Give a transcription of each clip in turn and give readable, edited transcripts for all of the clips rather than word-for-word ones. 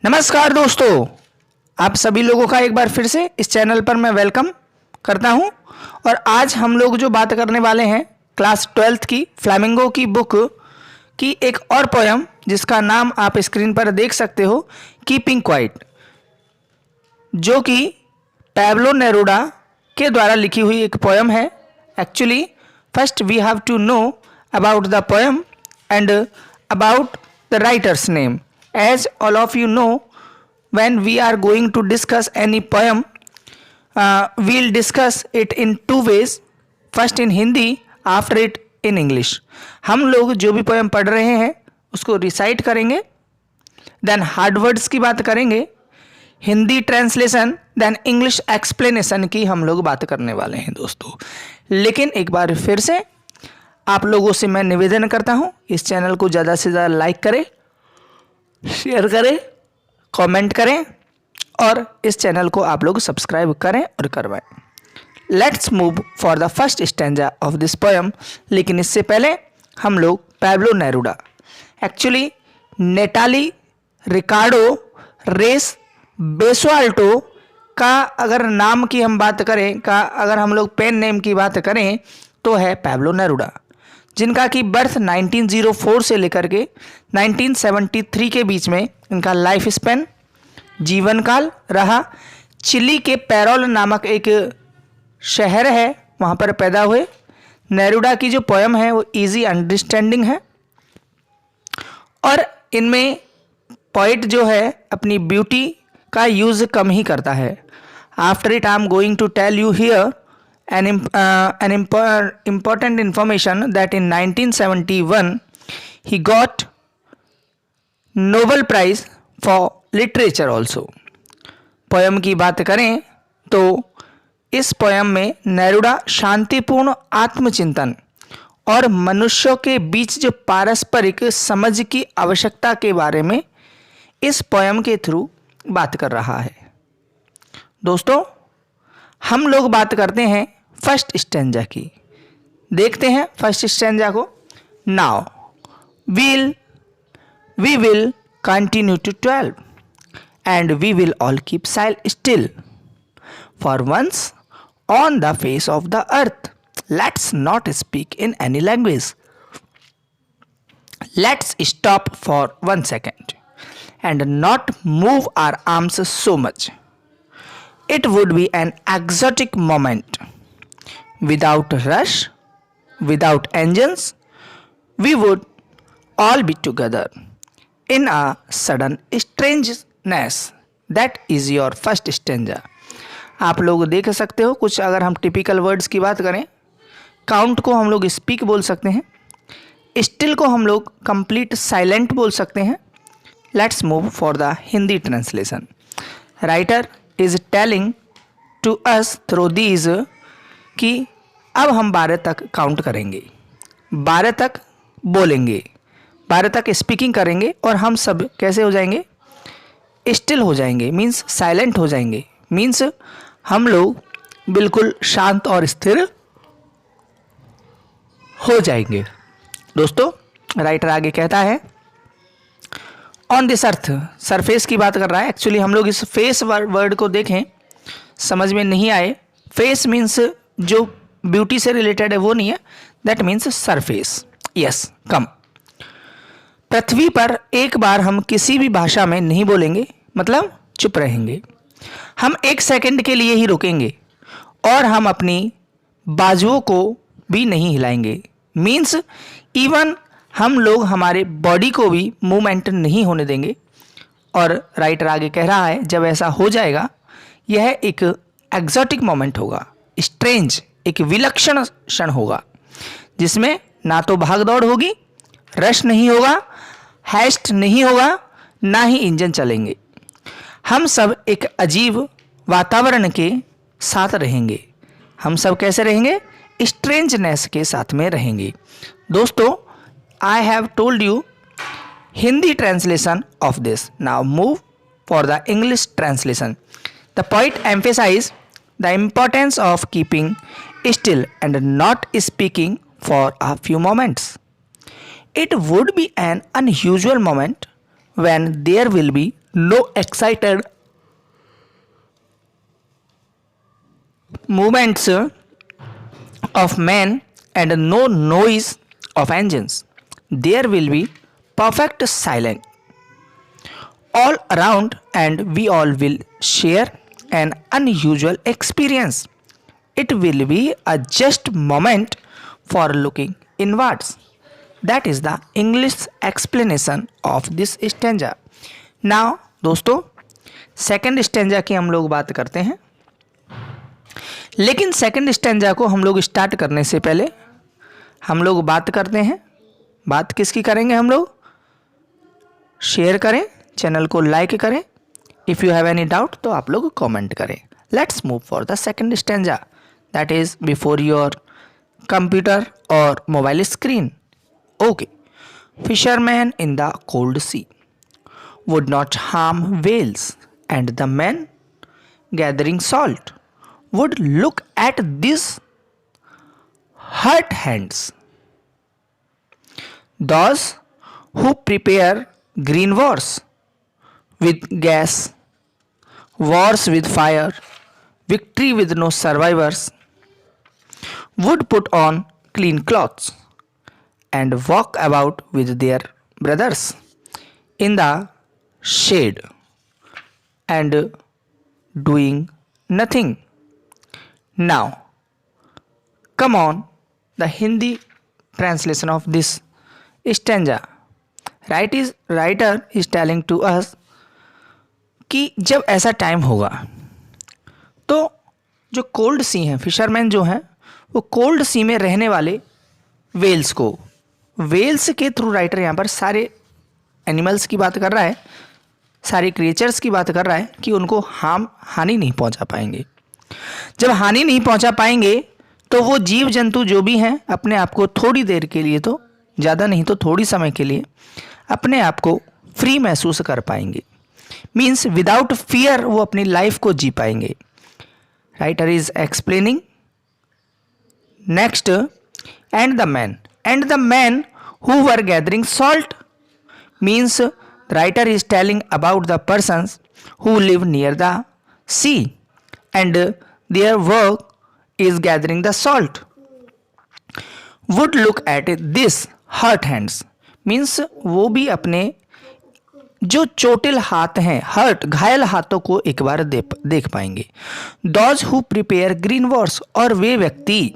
नमस्कार दोस्तों, आप सभी लोगों का एक बार फिर से इस चैनल पर मैं वेलकम करता हूं। और आज हम लोग जो बात करने वाले हैं क्लास 12th की फ्लैमिंगो की बुक की एक और पोयम जिसका नाम आप स्क्रीन पर देख सकते हो, कीपिंग क्वाइट, जो कि पैब्लो नेरूडा के द्वारा लिखी हुई एक पोयम है। Actually first we have to know about the poem and about the writer's name. As all of you know, when we are going to discuss any poem, we'll discuss it in two ways. First in Hindi, after it in English. हम लोग जो भी poem पढ़ रहे हैं उसको recite करेंगे, then hard words की बात करेंगे, Hindi translation, then English explanation की हम लोग बात करने वाले हैं दोस्तों। लेकिन एक बार फिर से आप लोगों से मैं निवेदन करता हूँ, इस चैनल को ज़्यादा से ज़्यादा लाइक करें, शेयर करें, कमेंट करें और इस चैनल को आप लोग सब्सक्राइब करें और करवाएं। Let's move for the first stanza of this poem. लेकिन इससे पहले हम लोग पैब्लो नेरूडा, एक्चुअली नेटाली रिकार्डो रेस बेसोल्टो का अगर नाम की हम बात करें, अगर हम लोग पेन नेम की बात करें तो है पैब्लो नेरूडा, जिनका कि बर्थ 1904 से लेकर के 1973 के बीच में इनका लाइफ स्पेन, जीवन काल रहा। चिली के पैरोल नामक एक शहर है, वहाँ पर पैदा हुए। नेरूडा की जो पोएम है वो इजी अंडरस्टैंडिंग है और इनमें पोइट जो है अपनी ब्यूटी का यूज़ कम ही करता है। After it I am going to tell you here an important information that in 1971 he got Nobel Prize for Literature also. Poem की बात करें तो इस पोएम में नेरूडा शांतिपूर्ण आत्मचिंतन और मनुष्यों के बीच जो पारस्परिक समझ की आवश्यकता के बारे में इस पोएम के थ्रू बात कर रहा है। दोस्तों, हम लोग बात करते हैं फर्स्ट स्टैंजा की। देखते हैं फर्स्ट स्टैंजा को। Now we will continue to 12 and we will all keep silent still for once on the face of the earth let's not speak in any language, let's stop for 1 second and not move our arms so much. It would be an exotic moment. Without rush, without engines, we would all be together in a sudden strangeness. That is your first stanza. आप लोग देख सकते हो कुछ, अगर हम typical words की बात करें, काउंट को हम लोग स्पीक बोल सकते हैं, स्टिल को हम लोग कंप्लीट साइलेंट बोल सकते हैं. Let's move for the Hindi translation. Writer is telling to us through these कि अब हम 12 तक काउंट करेंगे, 12 तक बोलेंगे, 12 तक स्पीकिंग करेंगे और हम सब कैसे हो जाएंगे? स्टिल हो जाएंगे, मीन्स साइलेंट हो जाएंगे, मीन्स हम लोग बिल्कुल शांत और स्थिर हो जाएंगे। दोस्तों, राइटर आगे कहता है ऑन दिस अर्थ, सरफेस की बात कर रहा है। एक्चुअली हम लोग इस फेस वर्ड को देखें, समझ में नहीं आए, फेस मीन्स जो ब्यूटी से रिलेटेड है वो नहीं है, दैट मीन्स सरफेस। यस, कम। पृथ्वी पर एक बार हम किसी भी भाषा में नहीं बोलेंगे, मतलब चुप रहेंगे। हम 1 सेकंड के लिए ही रुकेंगे और हम अपनी बाजुओं को भी नहीं हिलाएंगे, मीन्स इवन हम लोग हमारे बॉडी को भी मूवमेंट नहीं होने देंगे। और राइटर आगे कह रहा है जब ऐसा हो जाएगा, यह एक एक्सोटिक मोमेंट होगा, स्ट्रेंज, एक विलक्षण क्षण होगा, जिसमें ना तो भाग दौड़ होगी, रश नहीं होगा, हैस्ट नहीं होगा, ना ही इंजन चलेंगे। हम सब एक अजीब वातावरण के साथ रहेंगे। हम सब कैसे रहेंगे? स्ट्रेंजनेस के साथ में रहेंगे। दोस्तों, I have told you Hindi translation of this. Now move for the English translation. The poet emphasized the importance of keeping still and not speaking for a few moments. It would be an unusual moment when there will be no excited movements of men and no noise of engines. There will be perfect silence all around and we all will share an unusual experience. It will be a just moment for looking inwards. That is the English explanation of this stanza. Now दोस्तों second stanza की हम लोग बात करते हैं, लेकिन second stanza को हम लोग स्टार्ट करने से पहले हम लोग बात करते हैं। बात किसकी करेंगे? हम लोग शेयर करें, चैनल को लाइक करें, if you have any doubt तो आप लोग कमेंट करें। Let's move for the second stanza, that is before your computer और mobile screen. Okay, fisherman in the cold sea would not harm whales, and the men gathering salt would look at these hurt hands. Those who prepare green wars with gas, wars with fire, victory with no survivors, would put on clean clothes and walk about with their brothers in the shade and doing nothing. Now come on, the Hindi translation of this stanza. Writer is telling to us कि जब ऐसा time होगा तो जो cold सी हैं, fisherman जो हैं, वो कोल्ड सी में रहने वाले वेल्स को, वेल्स के थ्रू राइटर यहाँ पर सारे एनिमल्स की बात कर रहा है, सारे क्रिएचर्स की बात कर रहा है कि उनको हानि नहीं पहुंचा पाएंगे। जब हानि नहीं पहुंचा पाएंगे तो वो जीव जंतु जो भी हैं अपने आप को थोड़ी देर के लिए, तो ज़्यादा नहीं तो थोड़ी समय के लिए, अपने आप को फ्री महसूस कर पाएंगे। मीन्स विदाउट फियर वो अपनी लाइफ को जी पाएंगे। Writer is explaining next, and the man who were gathering salt means writer is telling about the persons who live near the sea and their work is gathering the salt would look at this hurt hands means वो भी अपने जो चोटिल हाथ हैं, hurt घायल हाथों को एक बार देख पाएंगे। those who prepare green wars, और वे व्यक्ति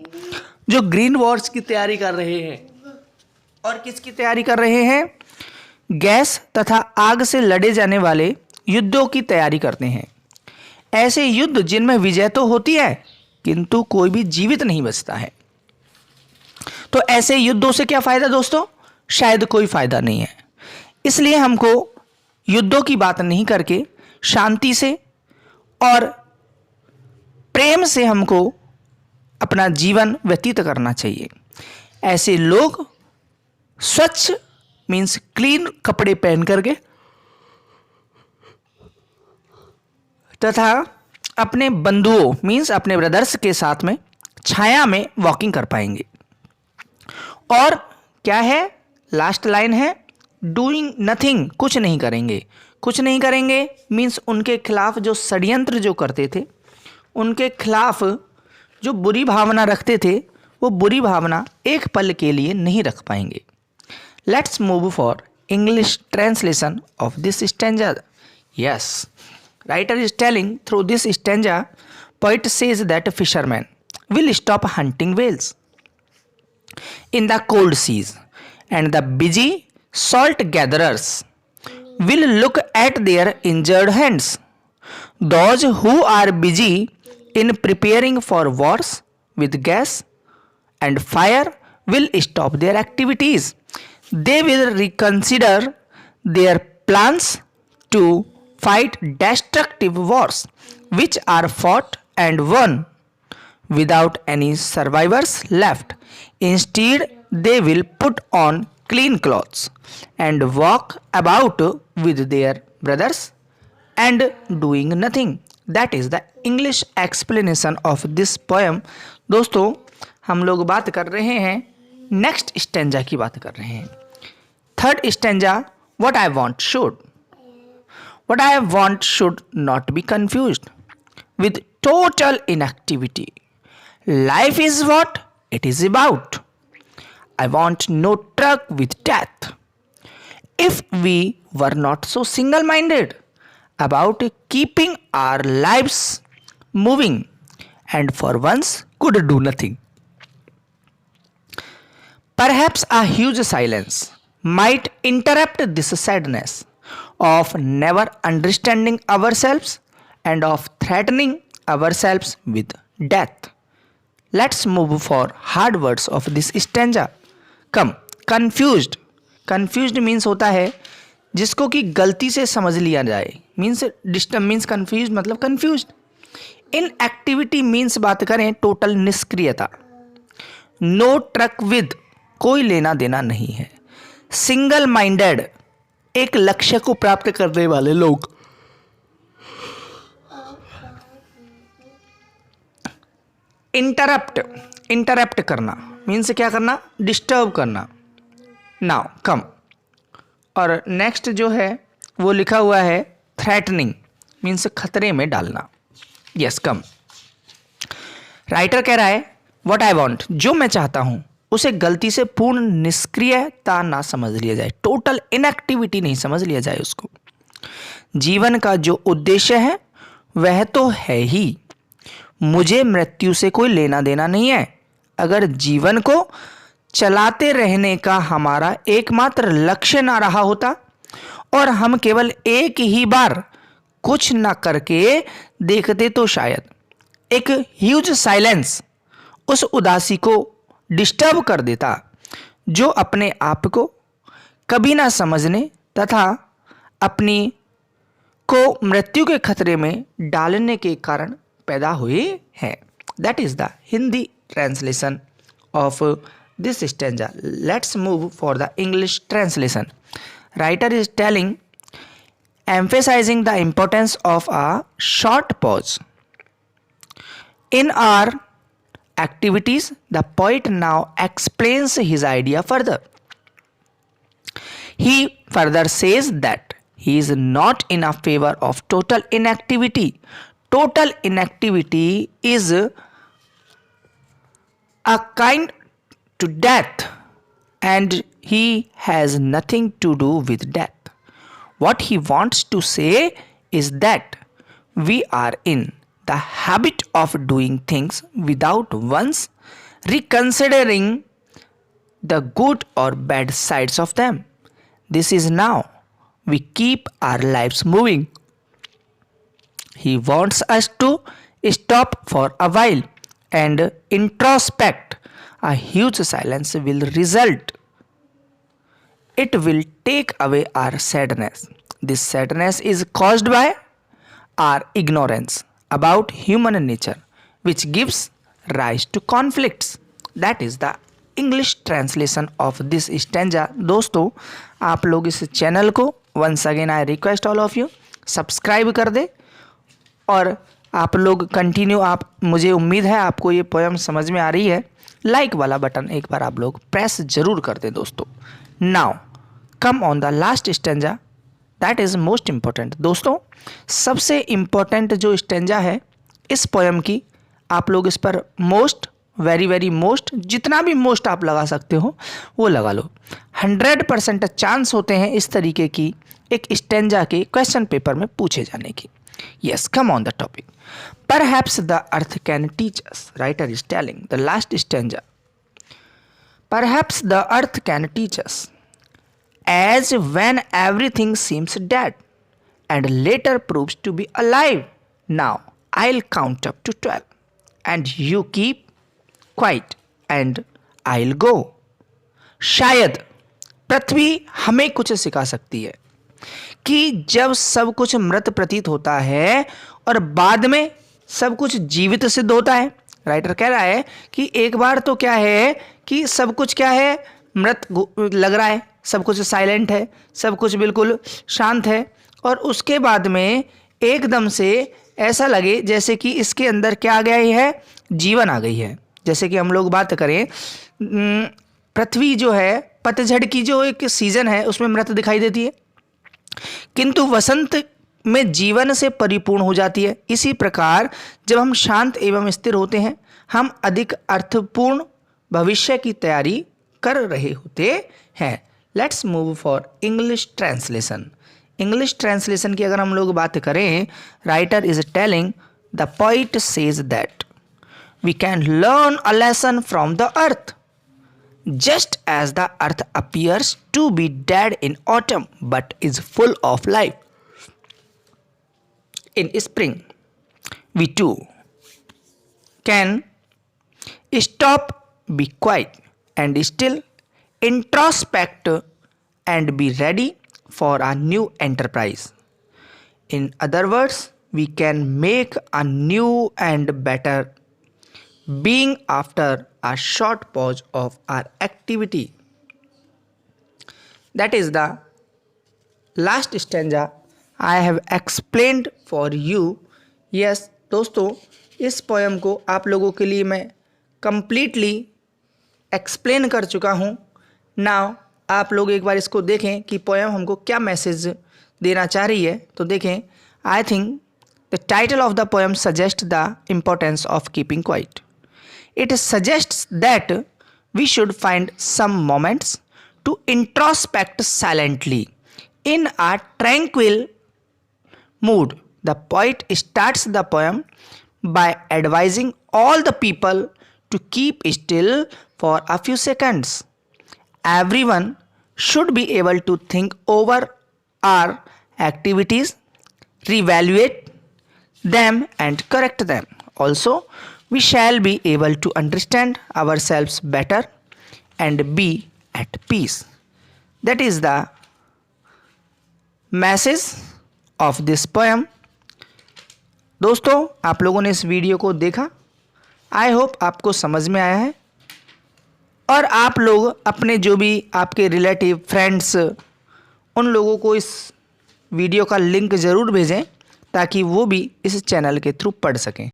जो ग्रीन वॉर्स की तैयारी कर रहे हैं, और किसकी तैयारी कर रहे हैं? गैस तथा आग से लड़े जाने वाले युद्धों की तैयारी करते हैं। ऐसे युद्ध जिनमें विजय तो होती है किंतु कोई भी जीवित नहीं बचता है। तो ऐसे युद्धों से क्या फायदा दोस्तों? शायद कोई फायदा नहीं है। इसलिए हमको युद्धों की बात नहीं करके शांति से और प्रेम से हमको अपना जीवन व्यतीत करना चाहिए। ऐसे लोग स्वच्छ मीन्स क्लीन कपड़े पहन करके तथा अपने बंधुओं मीन्स अपने ब्रदर्स के साथ में छाया में वॉकिंग कर पाएंगे। और क्या है? लास्ट लाइन है डूइंग नथिंग, कुछ नहीं करेंगे। कुछ नहीं करेंगे मीन्स उनके खिलाफ जो षड्यंत्र जो करते थे, उनके खिलाफ जो बुरी भावना रखते थे, वो बुरी भावना एक पल के लिए नहीं रख पाएंगे। Let's move for English translation of this stanza. Yes, writer is telling through this stanza, poet says that fishermen will stop hunting whales in the cold seas and the busy salt gatherers will look at their injured hands. Those who are busy in preparing for wars with gas and fire will stop their activities. They will reconsider their plans to fight destructive wars which are fought and won without any survivors left. Instead, they will put on clean clothes and walk about with their brothers and doing nothing. That is the English explanation of this poem. दोस्तों हम लोग बात कर रहे हैं next stanza की बात कर रहे हैं। Third stanza, what I want should. What I want should not be confused with total inactivity. Life is what it is about. I want no truck with death. If we were not so single minded about keeping our lives moving and for once could do nothing. Perhaps a huge silence might interrupt this sadness of never understanding ourselves and of threatening ourselves with death. Let's move for hard words of this stanza. Come, confused. Confused means होता है जिसको कि गलती से समझ लिया जाए. Means disturb means confused मतलब confused. इनएक्टिविटी मीन्स बात करें टोटल निष्क्रियता. नो ट्रक विद कोई लेना देना नहीं है. सिंगल माइंडेड एक लक्ष्य को प्राप्त करने वाले लोग. इंटरप्ट करना मीन्स क्या करना, डिस्टर्ब करना. नाउ कम, और नेक्स्ट जो है वो लिखा हुआ है थ्रेटनिंग मीन्स खतरे में डालना. Yes come. राइटर कह रहा है व्हाट आई वांट, जो मैं चाहता हूं उसे गलती से पूर्ण निष्क्रियता ना समझ लिया जाए. टोटल इनएक्टिविटी नहीं समझ लिया जाए उसको. जीवन का जो उद्देश्य है वह तो है ही, मुझे मृत्यु से कोई लेना देना नहीं है. अगर जीवन को चलाते रहने का हमारा एकमात्र लक्ष्य ना रहा होता और हम केवल एक ही बार कुछ ना करके देखते तो शायद एक ह्यूज साइलेंस उस उदासी को डिस्टर्ब कर देता जो अपने आप को कभी ना समझने तथा अपनी को मृत्यु के खतरे में डालने के कारण पैदा हुए हैं. That is the Hindi translation of this stanza. Let's move for the English translation. Writer is telling, emphasizing the importance of a short pause in our activities. The poet now explains his idea further. He further says that he is not in a favor of total inactivity. Total inactivity is a kind to death, and he has nothing to do with death. What he wants to say is that we are in the habit of doing things without once reconsidering the good or bad sides of them. This is now we keep our lives moving. He wants us to stop for a while and introspect. A huge silence will result. It will take away our sadness. This sadness is caused by our ignorance about human nature, which gives rise to conflicts. That is the English translation of this stanza. दोस्तों, आप लोग इस channel को once again I request all of you subscribe कर दे और आप लोग continue. आप मुझे उम्मीद है आपको ये पोएम समझ में आ रही है. लाइक वाला बटन एक बार आप लोग प्रेस जरूर कर दें दोस्तों. Now come on the last stanza, that is most important. दोस्तों, सबसे इम्पॉर्टेंट जो स्टेंजा है इस पोएम की, आप लोग इस पर मोस्ट वेरी वेरी मोस्ट जितना भी मोस्ट आप लगा सकते हो वो लगा लो. 100% चांस होते हैं इस तरीके की एक स्टेंजा के क्वेश्चन पेपर में पूछे जाने की. Yes come on the topic. Perhaps the earth can teach us. Writer is telling the last stanza. Perhaps the earth can teach us as when everything seems dead and later proves to be alive. Now I'll count up to 12 and you keep quiet and I'll go. शायद पृथ्वी हमें कुछ सिखा सकती है कि जब सब कुछ मृत प्रतीत होता है और बाद में सब कुछ जीवित सिद्ध होता है. राइटर कह रहा है कि एक बार तो क्या है कि सब कुछ क्या है, मृत लग रहा है, सब कुछ साइलेंट है, सब कुछ बिल्कुल शांत है, और उसके बाद में एकदम से ऐसा लगे जैसे कि इसके अंदर क्या आ गया है, जीवन आ गई है. जैसे कि हम लोग बात करें, पृथ्वी जो है पतझड़ की जो एक सीज़न है उसमें मृत दिखाई देती है, किंतु वसंत में जीवन से परिपूर्ण हो जाती है। इसी प्रकार जब हम शांत एवं स्थिर होते हैं, हम अधिक अर्थपूर्ण भविष्य की तैयारी कर रहे होते हैं। Let's move for English translation. English translation की अगर हम लोग बात करें, writer is telling the poet says that we can learn a lesson from the earth just as the earth appears to be dead in autumn but is full of life in spring, we too can stop, be quiet and still, introspect and be ready for a new enterprise. In other words, we can make a new and better being after a short pause of our activity. That is the last stanza I have explained for you. Yes दोस्तों, इस poem को आप लोगों के लिए मैं completely explain कर चुका हूँ। नाउ आप लोग एक बार इसको देखें कि पोएम हमको क्या मैसेज देना चाह रही है। तो देखें, I think the title of the poem suggest the importance of keeping quiet. It suggests that we should find some moments to introspect silently in a tranquil mood. The poet starts the poem by advising all the people to keep still for a few seconds. Everyone should be able to think over our activities, reevaluate them and correct them. Also, we shall be able to understand ourselves better and be at peace. That is the message of this poem. दोस्तों, आप लोगों ने इस video को देखा, I hope आपको समझ में आया है और आप लोग अपने जो भी आपके रिलेटिव फ्रेंड्स उन लोगों को इस वीडियो का लिंक ज़रूर भेजें ताकि वो भी इस चैनल के थ्रू पढ़ सकें।